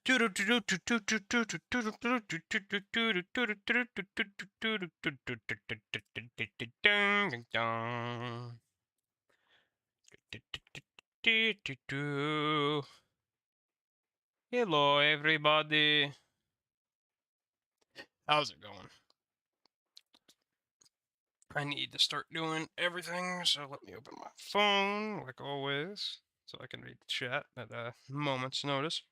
Hello, everybody. How's it going? I need to start doing everything, so let me open my phone, like always, so I can read the chat at a moment's notice.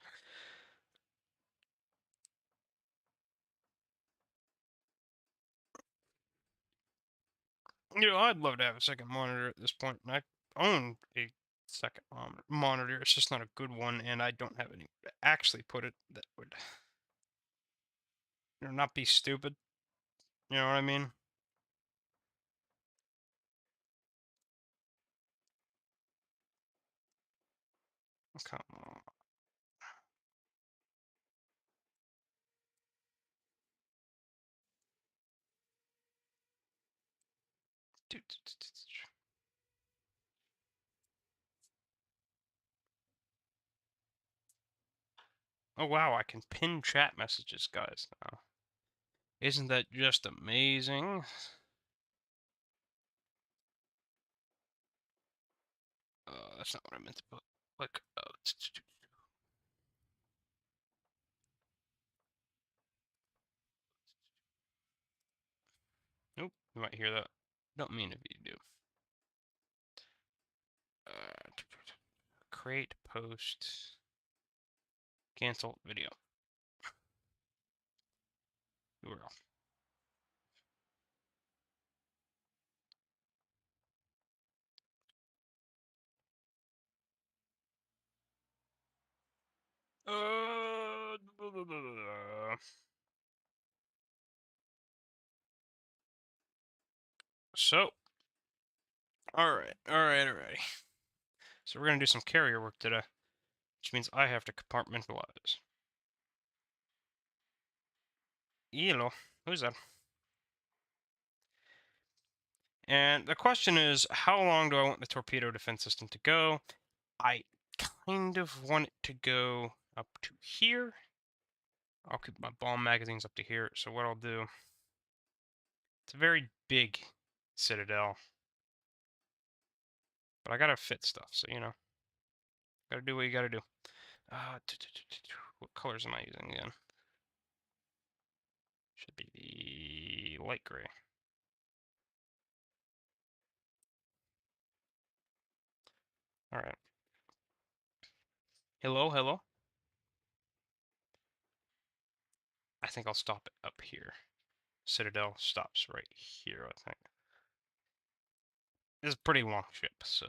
You know, I'd love to have a second monitor at this point, and I own a second monitor. It's just not a good one, and I don't have any to actually put it that would, not be stupid. You know what I mean? Come on. Oh wow, I can pin chat messages, guys, now. Isn't that just amazing? That's not what I meant to put. Like, nope, you might hear that. Don't mean if you do. Create post, cancel video. URL. So, alright. So we're gonna do some carrier work today, which means I have to compartmentalize. Hello, who's that? And the question is, how long do I want the torpedo defense system to go? I kind of want it to go up to here. I'll keep my bomb magazines up to here, so what I'll do... It's a very big citadel. But I gotta fit stuff, so, you know. Gotta do what you gotta do. What colors am I using again? Should be the light gray. Alright. Hello? I think I'll stop it up here. Citadel stops right here, I think. This is a pretty long ship, so...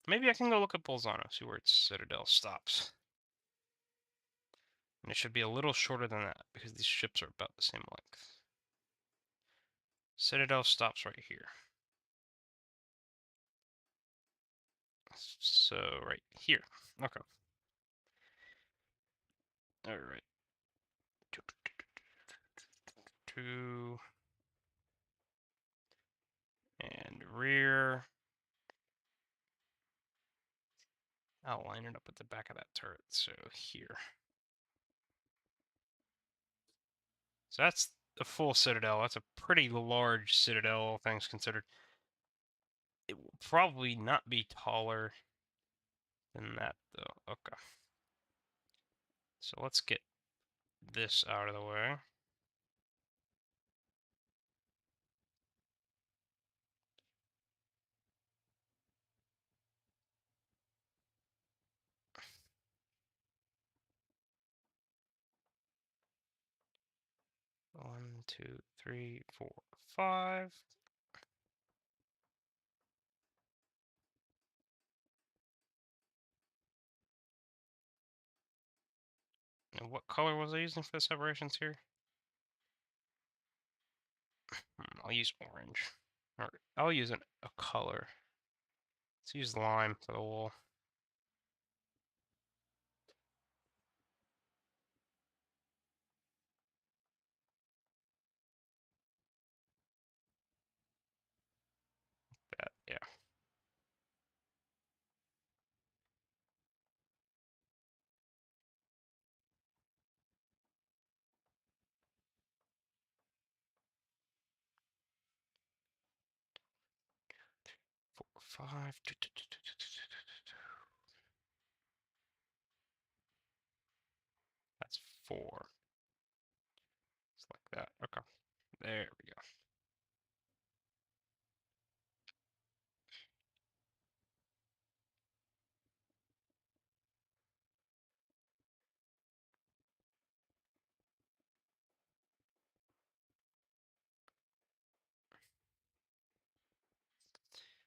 Maybe I can go look at Bolzano, see where its Citadel stops. And it should be a little shorter than that, because these ships are about the same length. Citadel stops right here. So, right here. Okay. Alright. Two. And rear. I'll line it up at the back of that turret, so here. So that's the full citadel. That's a pretty large citadel, all things considered. It will probably not be taller than that, though. Okay. So let's get this out of the way. One, two, three, four, five. And what color was I using for the separations here? I'll use orange. Or I'll use a color. Let's use lime for the wall. That, yeah. 5. That's 4. It's like that. Okay. There we go.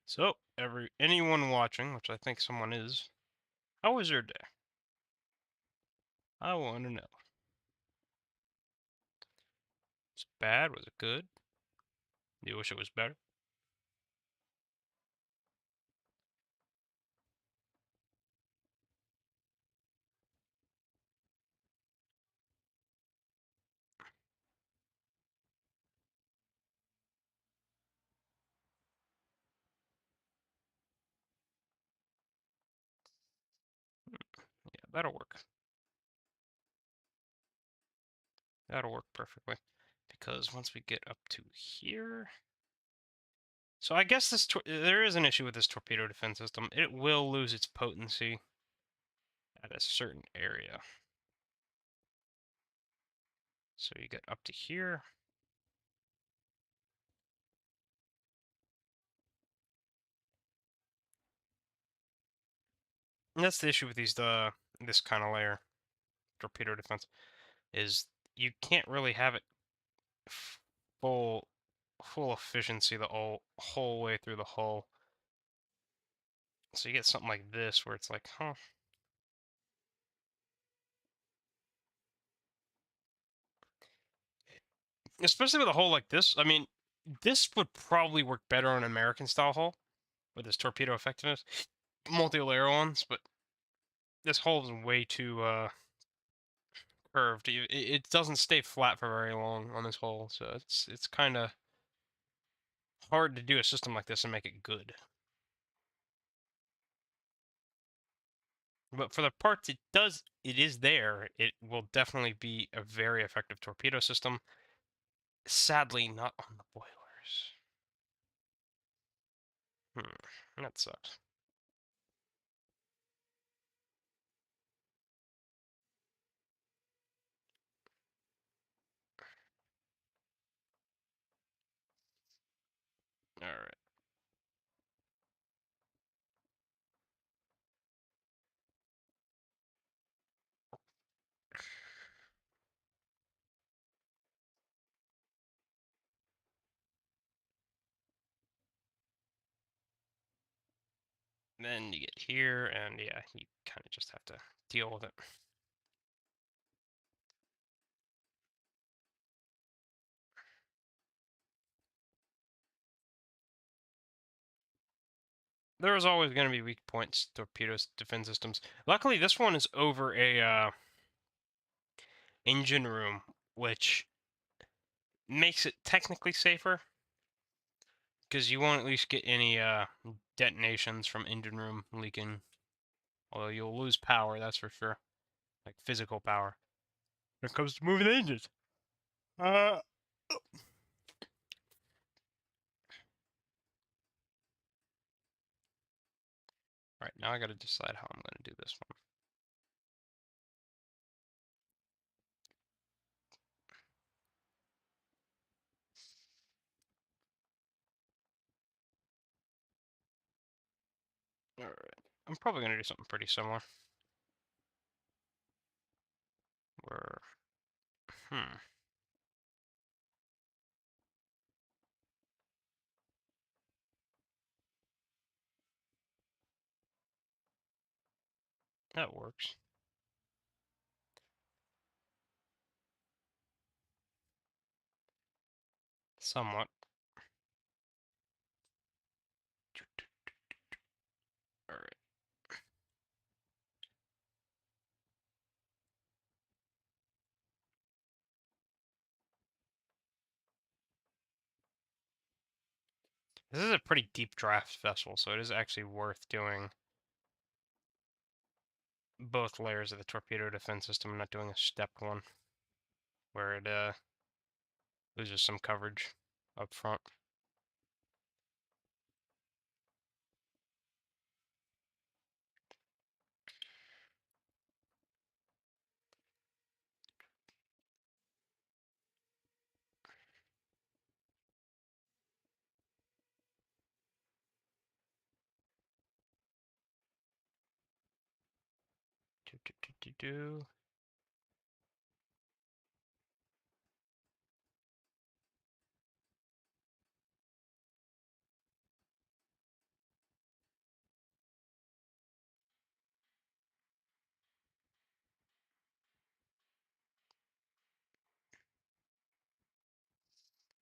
So, anyone watching, which I think someone is, how was your day? I want to know. Was it bad? Was it good? You wish it was better? Yeah, that'll work. That'll work perfectly. Because once we get up to here... So I guess there is an issue with this torpedo defense system. It will lose its potency at a certain area. So you get up to here. And that's the issue with this kind of layer, torpedo defense, is you can't really have it full full efficiency the whole way through the hull. So you get something like this where it's like, huh. Especially with a hull like this. I mean, this would probably work better on an American style hull with this torpedo effectiveness, multi-layer ones, but this hull is way too curved. It doesn't stay flat for very long on this hull, so it's kind of hard to do a system like this and make it good. But for the parts it is there. It will definitely be a very effective torpedo system. Sadly, not on the boilers. That sucks. All right. Then you get here, and yeah, you kind of just have to deal with it. There is always going to be weak points to torpedo defense systems. Luckily, this one is over a engine room, which makes it technically safer because you won't at least get any detonations from engine room leaking. Although you'll lose power, that's for sure, like physical power. When it comes to moving engines. All right, now I got to decide how I'm going to do this one. All right, I'm probably going to do something pretty similar. Where, that works. Somewhat. All right. This is a pretty deep draft vessel, so it is actually worth doing both layers of the torpedo defense system and not doing a stepped one where it loses some coverage up front. do.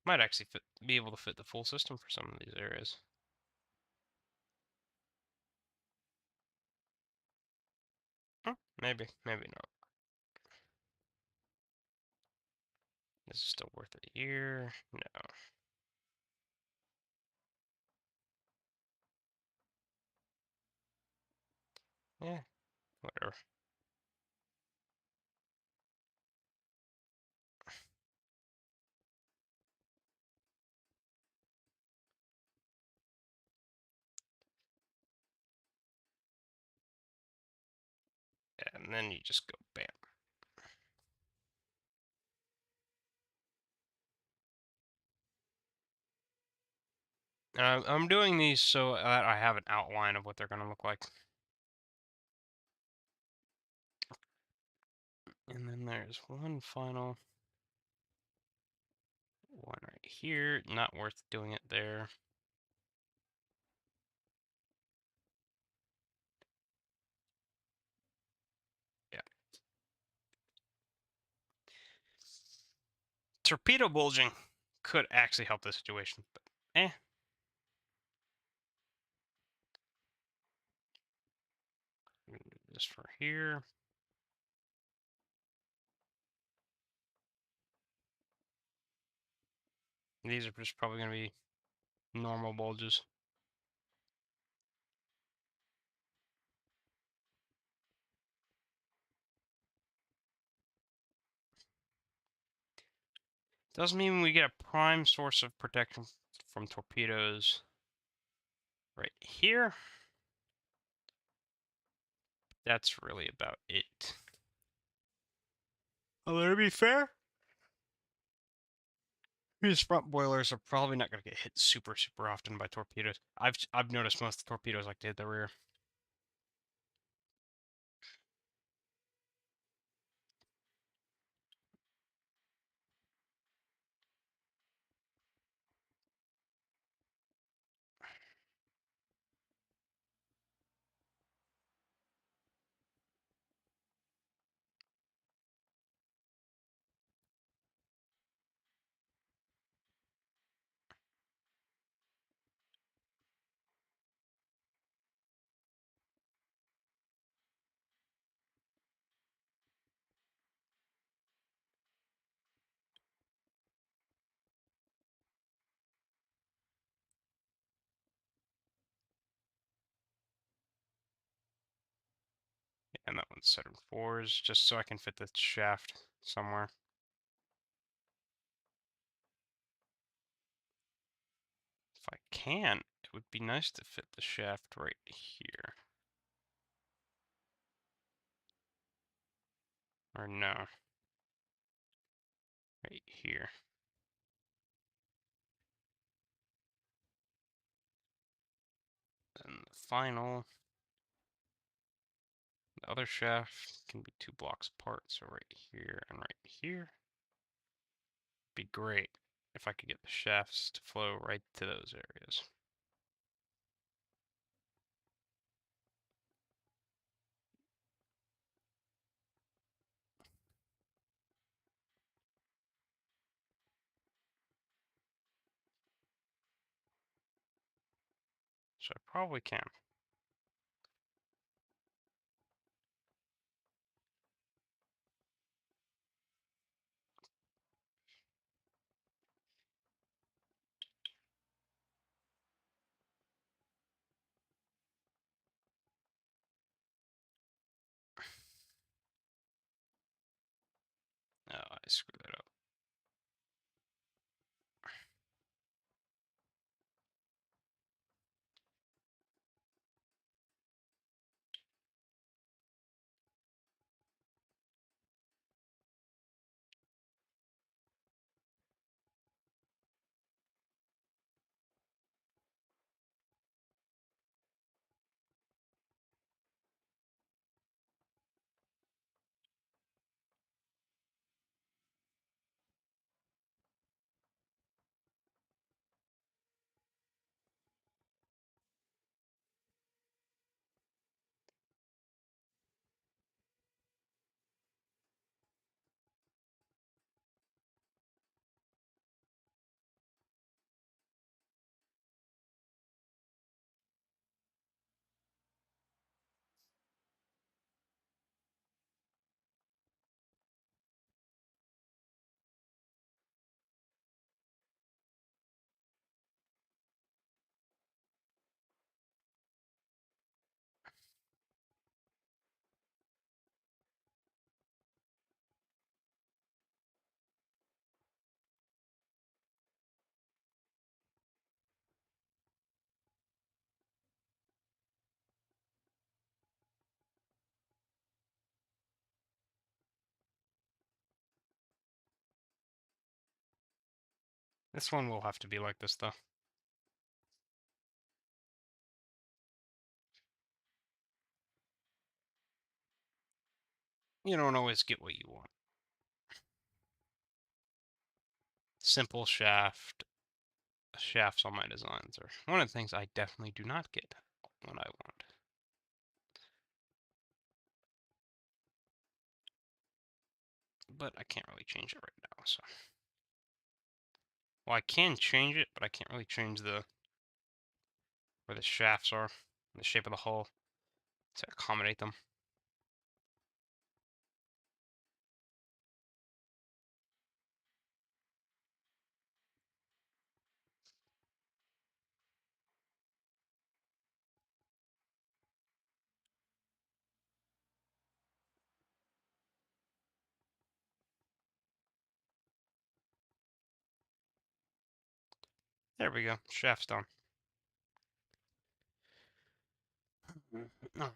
Might actually be able to fit the full system for some of these areas. Maybe, maybe not. This is still worth it here. No. Yeah, whatever. And then you just go bam. I'm doing these so that I have an outline of what they're going to look like. And then there's one final one right here. Not worth doing it there. Yeah. Torpedo bulging could actually help the situation, but eh. I'm gonna do this for here. These are just probably going to be normal bulges. Doesn't mean we get a prime source of protection from torpedoes right here. That's really about it. Well, to be fair, these front boilers are probably not going to get hit super often by torpedoes. I've noticed most of the torpedoes like to hit the rear. And that one's set in fours, just so I can fit the shaft somewhere. If I can, it would be nice to fit the shaft right here. Or no. Right here. And the final, the other shaft can be 2 blocks apart, so right here and right here. Be great if I could get the shafts to flow right to those areas. So I probably can. Oh, I screwed that up. This one will have to be like this, though. You don't always get what you want. Simple shafts on my designs are one of the things I definitely do not get when I want. But I can't really change it right now, so. Well, I can change it, but I can't really change where the shafts are, the shape of the hull, to accommodate them. There we go. Shaft's done. All right.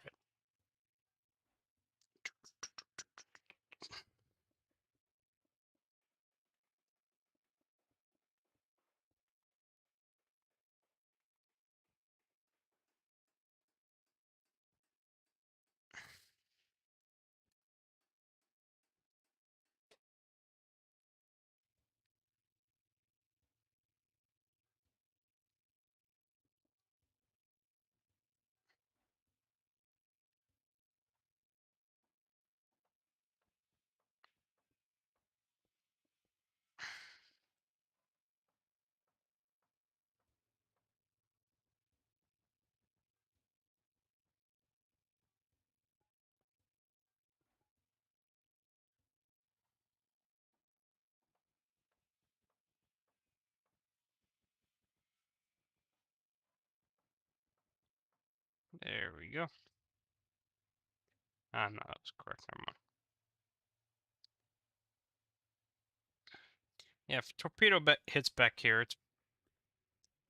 There we go. Ah, no, that was correct. Never mind. Yeah, if torpedo hits back here, it's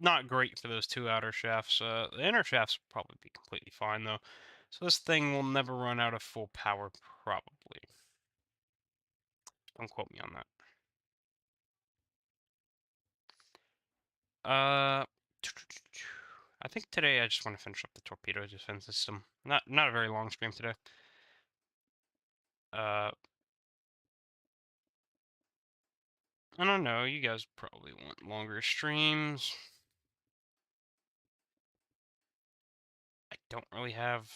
not great for those two outer shafts. The inner shafts will probably be completely fine, though. So this thing will never run out of full power, probably. Don't quote me on that. Uh, I think today I just want to finish up the torpedo defense system. Not a very long stream today. Uh, I don't know. You guys probably want longer streams. I don't really have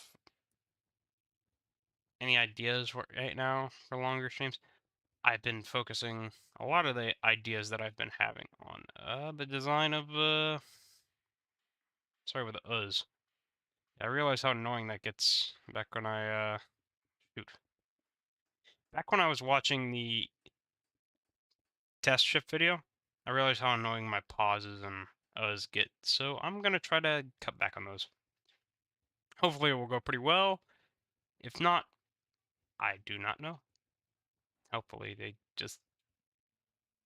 any ideas right now for longer streams. I've been focusing a lot of the ideas that I've been having on the design of sorry with the uhs. I realize how annoying that gets back when I shoot. Back when I was watching the test ship video, I realized how annoying my pauses and uhs get. So I'm gonna try to cut back on those. Hopefully it will go pretty well. If not, I do not know. Hopefully they just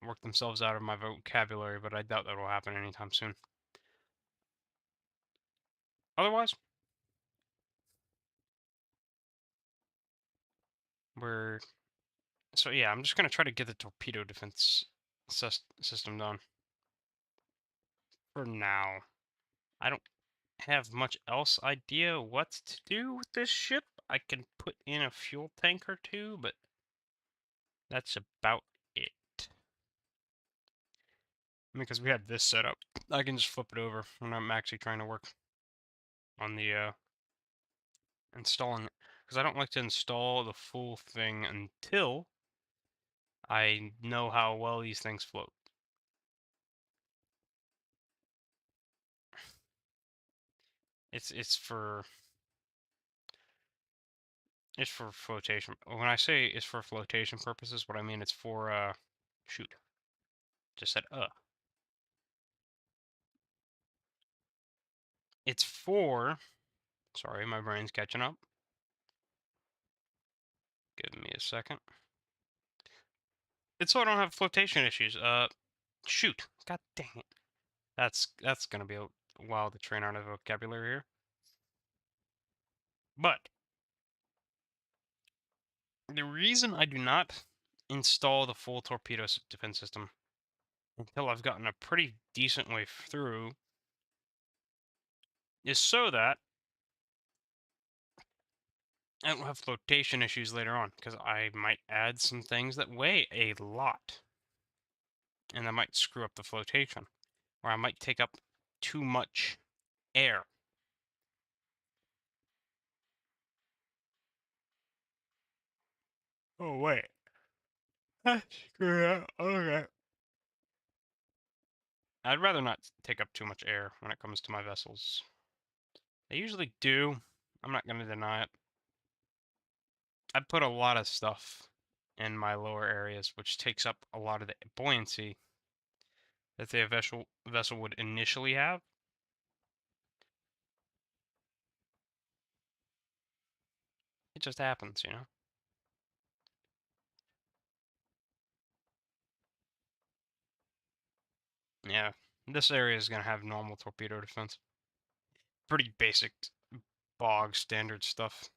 work themselves out of my vocabulary, but I doubt that will happen anytime soon. Otherwise, we're so yeah. I'm just gonna try to get the torpedo defense system done for now. I don't have much else idea what to do with this ship. I can put in a fuel tank or two, but that's about it. Because we have this set up, I can just flip it over when I'm actually trying to work on the installing it. Because I don't like to install the full thing until I know how well these things float. It's for flotation. When I say it's for flotation purposes, what I mean it's for shoot. Just said It's for sorry, my brain's catching up. Give me a second. It's so I don't have flotation issues. Shoot. God dang it. That's gonna be a while to train out of vocabulary here. But the reason I do not install the full torpedo defense system until I've gotten a pretty decent way through is so that I don't have flotation issues later on, because I might add some things that weigh a lot, and that might screw up the flotation, or I might take up too much air. Oh, wait. Screw that. Okay. I'd rather not take up too much air when it comes to my vessels. They usually do. I'm not going to deny it. I put a lot of stuff in my lower areas, which takes up a lot of the buoyancy that the vessel would initially have. It just happens, you know? Yeah, this area is going to have normal torpedo defense. Pretty basic, bog standard stuff.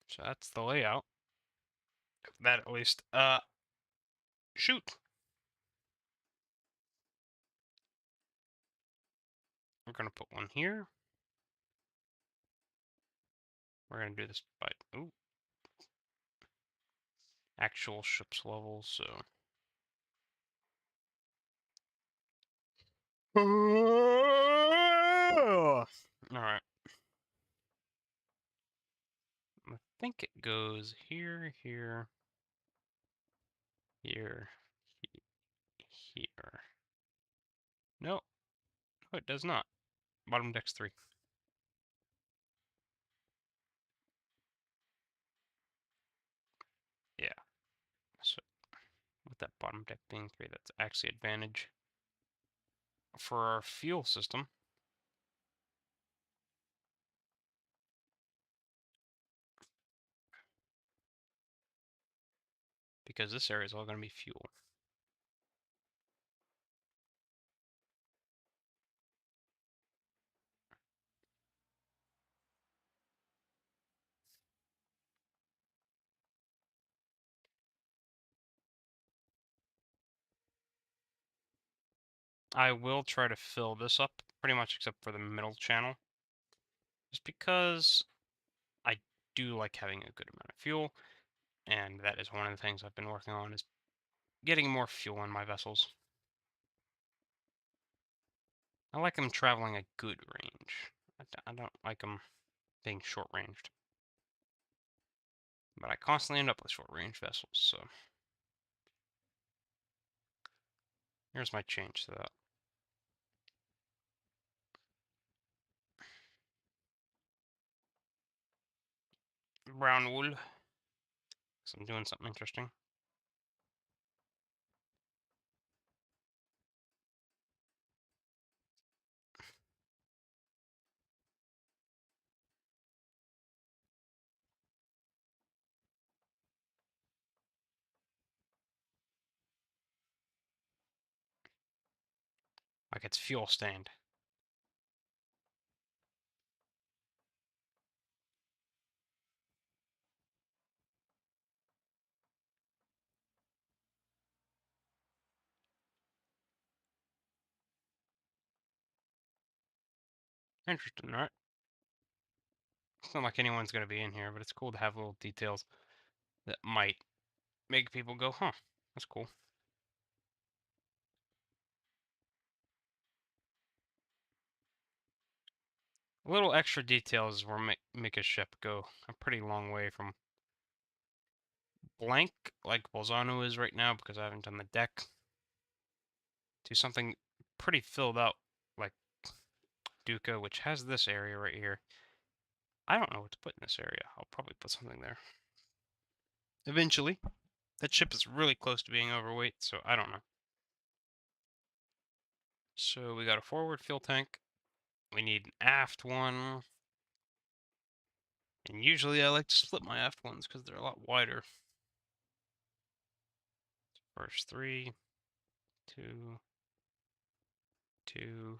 So that's the layout. That at least. Shoot! We're going to put one here. We're going to do this by, ooh, actual ship's level, so. Alright. I think it goes here, here, here, here. No, it does not. Bottom deck's 3. Yeah. So with that bottom deck being 3, that's actually advantage for our fuel system. Because this area is all going to be fuel. I will try to fill this up, pretty much except for the middle channel. Just because I do like having a good amount of fuel, and that is one of the things I've been working on, is getting more fuel in my vessels. I like them traveling a good range. I don't like them being short-ranged. But I constantly end up with short-range vessels, so. Here's my change to that. Brown wool. So I'm doing something interesting. Like it's fuel stained. Interesting, right? It's not like anyone's going to be in here, but it's cool to have little details that might make people go, huh, that's cool. Little extra details will make a ship go a pretty long way from blank, like Bolzano is right now, because I haven't done the deck, to something pretty filled out, like Duca, which has this area right here. I don't know what to put in this area. I'll probably put something there. Eventually. That ship is really close to being overweight, so I don't know. So we got a forward fuel tank. We need an aft one. And usually I like to split my aft ones because they're a lot wider. First 3, 2, 2,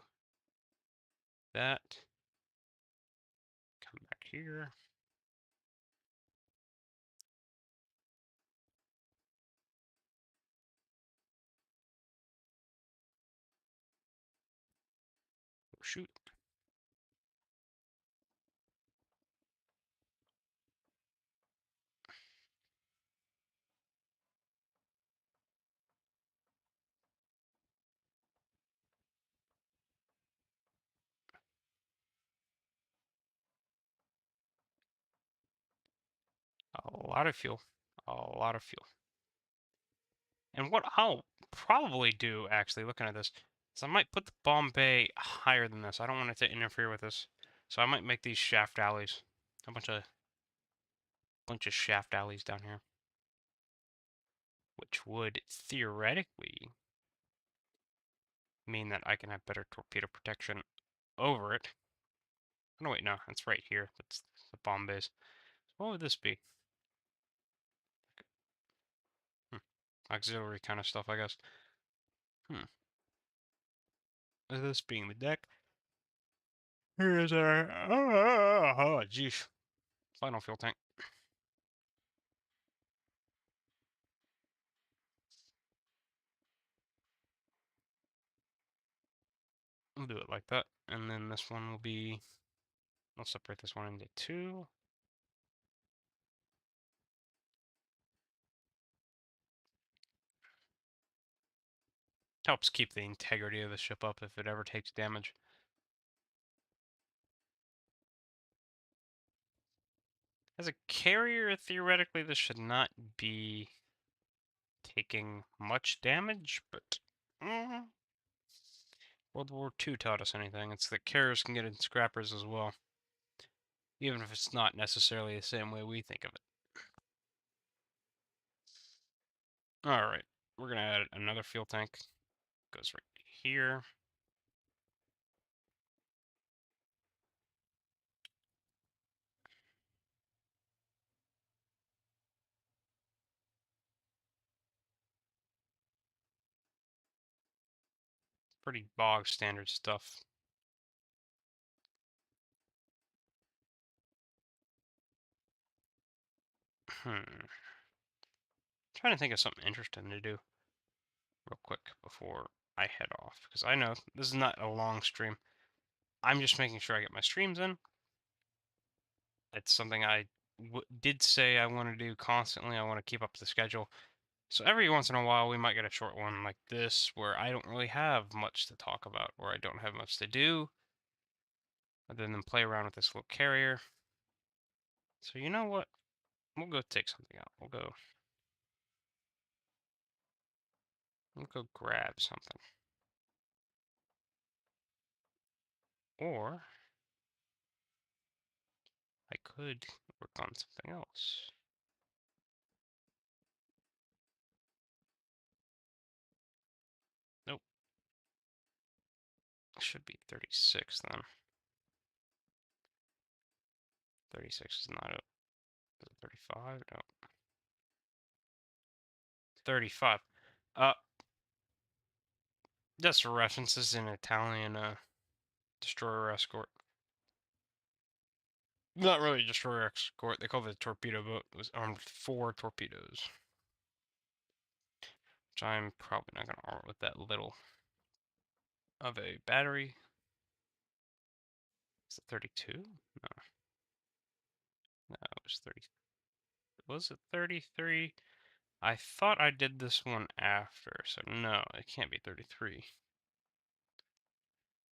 that. here. Oh, shoot. A lot of fuel. A lot of fuel. And what I'll probably do, actually, looking at this, is I might put the bomb bay higher than this. I don't want it to interfere with this. So I might make these shaft alleys. A bunch of shaft alleys down here. Which would theoretically mean that I can have better torpedo protection over it. Oh, no, wait, no, that's right here. That's the bomb base. What would this be? Hmm. Auxiliary kind of stuff, I guess. Hmm. This being the deck. Here's our... Oh, geez. Final fuel tank. We'll do it like that. And then this one will be... I'll separate this one into two. Helps keep the integrity of the ship up if it ever takes damage. As a carrier, theoretically, this should not be taking much damage, but World War II taught us anything. It's that carriers can get in scrappers as well, even if it's not necessarily the same way we think of it. Alright, we're going to add another fuel tank. Goes right here. Pretty bog standard stuff. Trying to think of something interesting to do real quick before I head off, because I know this is not a long stream. I'm just making sure I get my streams in. It's something I did say I want to do constantly. I want to keep up the schedule. So every once in a while, we might get a short one like this, where I don't really have much to talk about, or I don't have much to do, other than play around with this little carrier. So you know what? We'll go take something out. We'll go grab something. Or I could work on something else. Nope. It should be 36 then. 36 is not it. Is it 35? No. 35. Uh, just for reference, this is an Italian destroyer escort. Not really a destroyer escort. They call it a torpedo boat. It was armed with 4 torpedoes. Which I'm probably not going to arm with that little of a battery. Is it 32? No. No, it was 30. Was it 33? I thought I did this one after, so no, it can't be 33.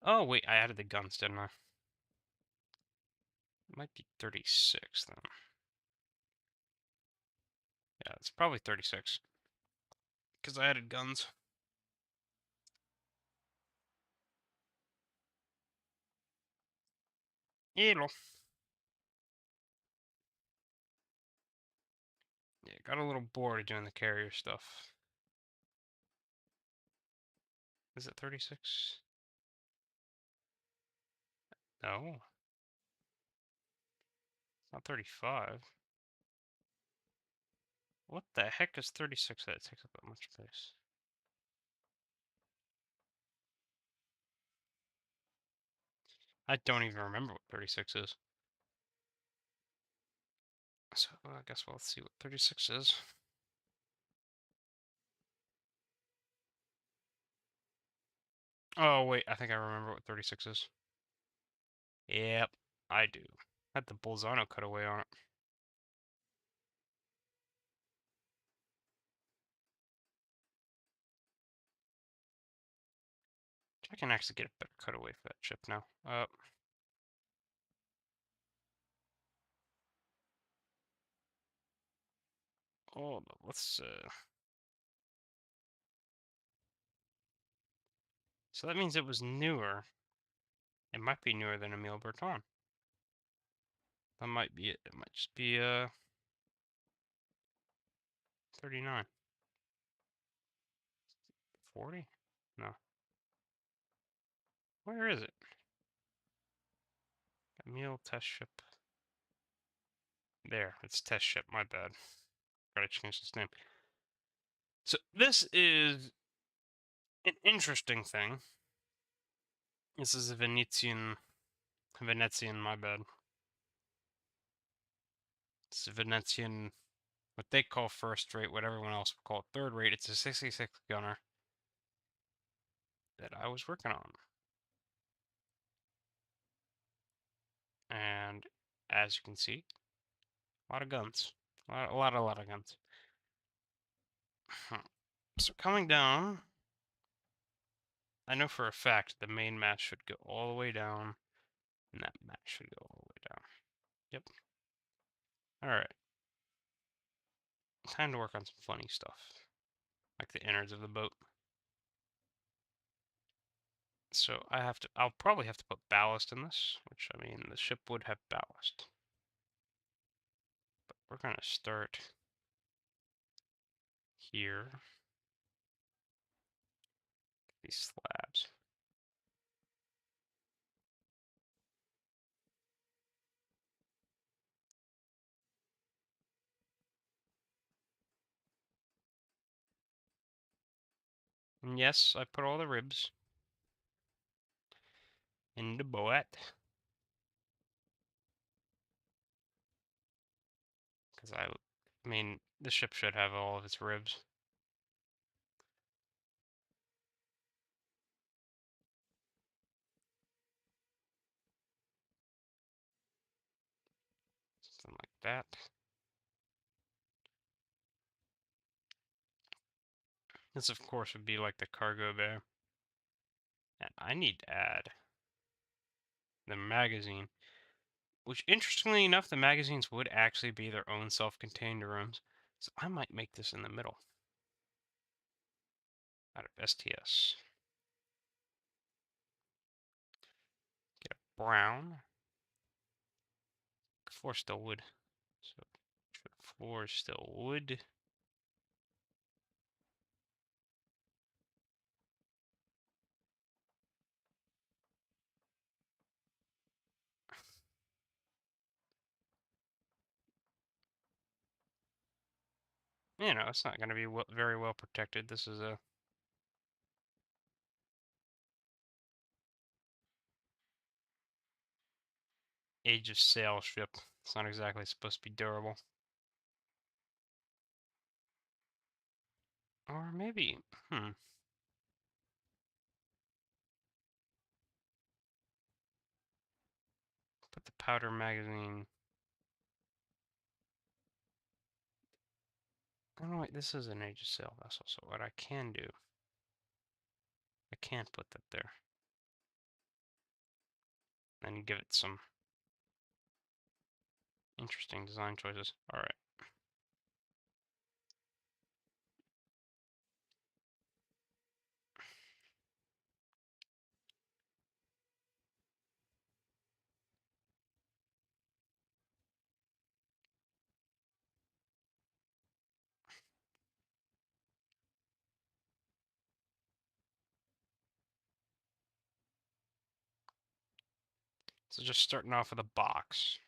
Oh, wait, I added the guns, didn't I? It might be 36 then. Yeah, it's probably 36. Because I added guns. Yellow. Yeah, got a little bored of doing the carrier stuff. Is it 36? No. It's not 35. What the heck is 36 that it takes up that much space? I don't even remember what 36 is. So I guess we'll see what 36 is. Oh, wait, I think I remember what 36 is. Yep, I do. Had the Bolzano cutaway on it. I can actually get a better cutaway for that chip now. Oh, let's, so that means it was newer. It might be newer than Emile Berton. That might be it. It might just be, 39. 40? No. Where is it? Emile test ship. There, it's test ship, my bad. Gotta change this name. So this is an interesting thing. This is a Venetian, my bad. It's a Venetian, what they call first rate, what everyone else would call third rate. It's a 66 gunner that I was working on. And as you can see, a lot of guns. A lot of guns. So coming down, I know for a fact the main mast should go all the way down, and that mast should go all the way down. Yep. Alright. Time to work on some funny stuff. Like the innards of the boat. So I'll probably have to put ballast in this, which, I mean, the ship would have ballast. But we're gonna start here. These slabs. And yes, I put all the ribs in the boat. Because I mean, the ship should have all of its ribs. Something like that. This, of course, would be like the cargo bay. And I need to add the magazine. Which, interestingly enough, the magazines would actually be their own self-contained rooms. So I might make this in the middle. Out of STS. Get a brown. Floor still wood. So floor is still wood. You know, it's not going to be very well protected. This is a Age of Sail ship. It's not exactly supposed to be durable. Or maybe, put the powder magazine. Oh no, wait, this is an Age of Sail vessel, so what I can do, I can put that there. And give it some interesting design choices. Alright. So just starting off with a box.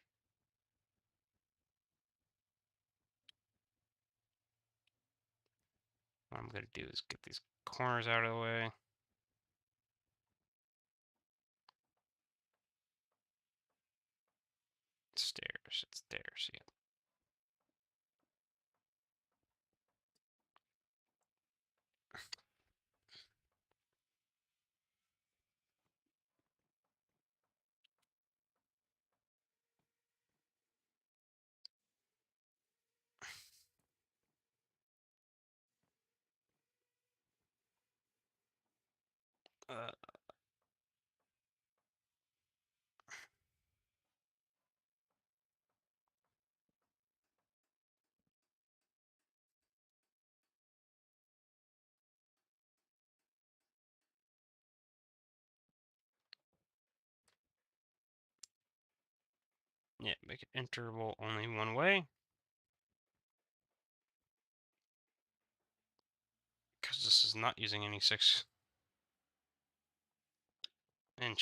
What I'm going to do is get these corners out of the way. Stairs, it's stairs, yeah. Uh, yeah, make it enterable only one way. Because this is not using any 6-inch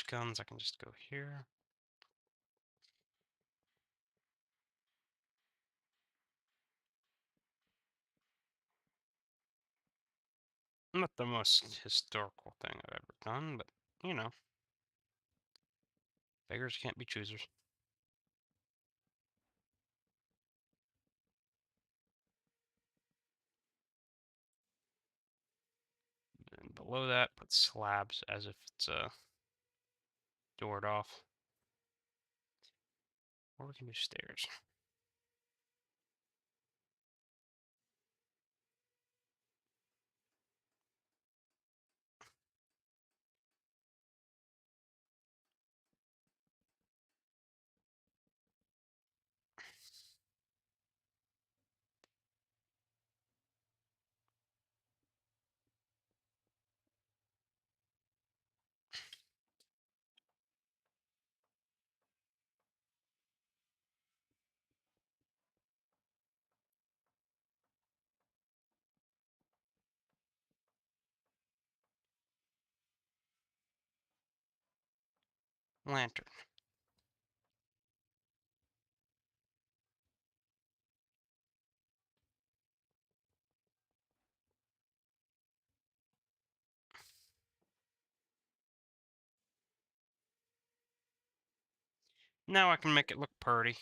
guns, I can just go here. Not the most historical thing I've ever done, but, you know, beggars can't be choosers. And below that, put slabs as if it's doored off. Or we can do stairs. Lantern. Now I can make it look pretty.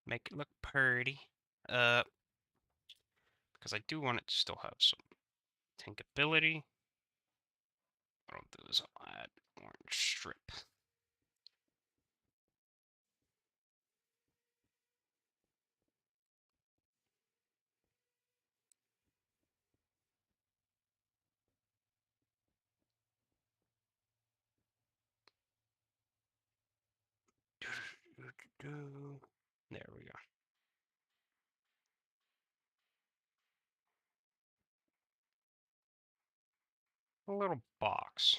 Make it look pretty. Because I do want it to still have some tankability. What I'll do is I'll add orange strip. There we go. A little box.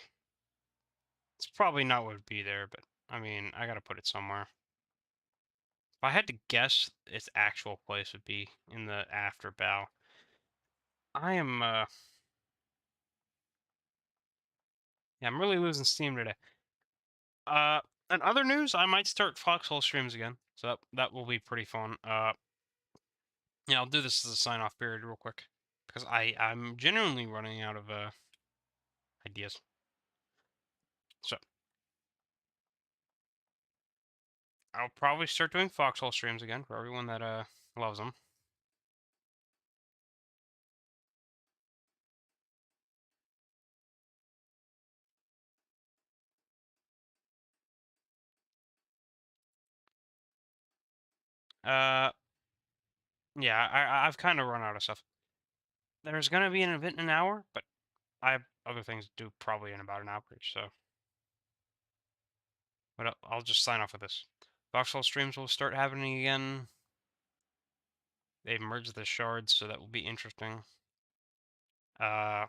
It's probably not what would be there, but I mean, I gotta put it somewhere. If I had to guess, its actual place would be in the after bow. I am, yeah, I'm really losing steam today. Uh, and other news, I might start Foxhole streams again, so that will be pretty fun. Yeah, I'll do this as a sign off period real quick because I'm genuinely running out of ideas. So I'll probably start doing Foxhole streams again for everyone that loves them. Uh, yeah, I've kind of run out of stuff. There's gonna be an event in an hour, but I have other things to do probably in about an hour each. So, but I'll just sign off with this. Foxhole streams will start happening again. They've merged the shards, so that will be interesting. Uh,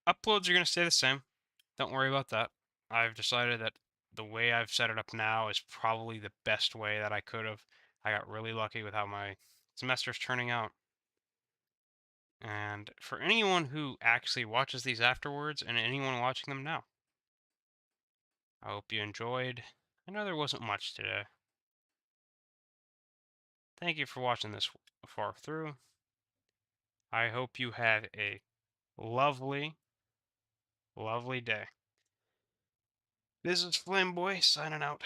Uploads are gonna stay the same. Don't worry about that. I've decided that the way I've set it up now is probably the best way that I could have. I got really lucky with how my semester's turning out. And for anyone who actually watches these afterwards and anyone watching them now, I hope you enjoyed. I know there wasn't much today. Thank you for watching this far through. I hope you have a lovely Lovely day. This is Flamboy signing out.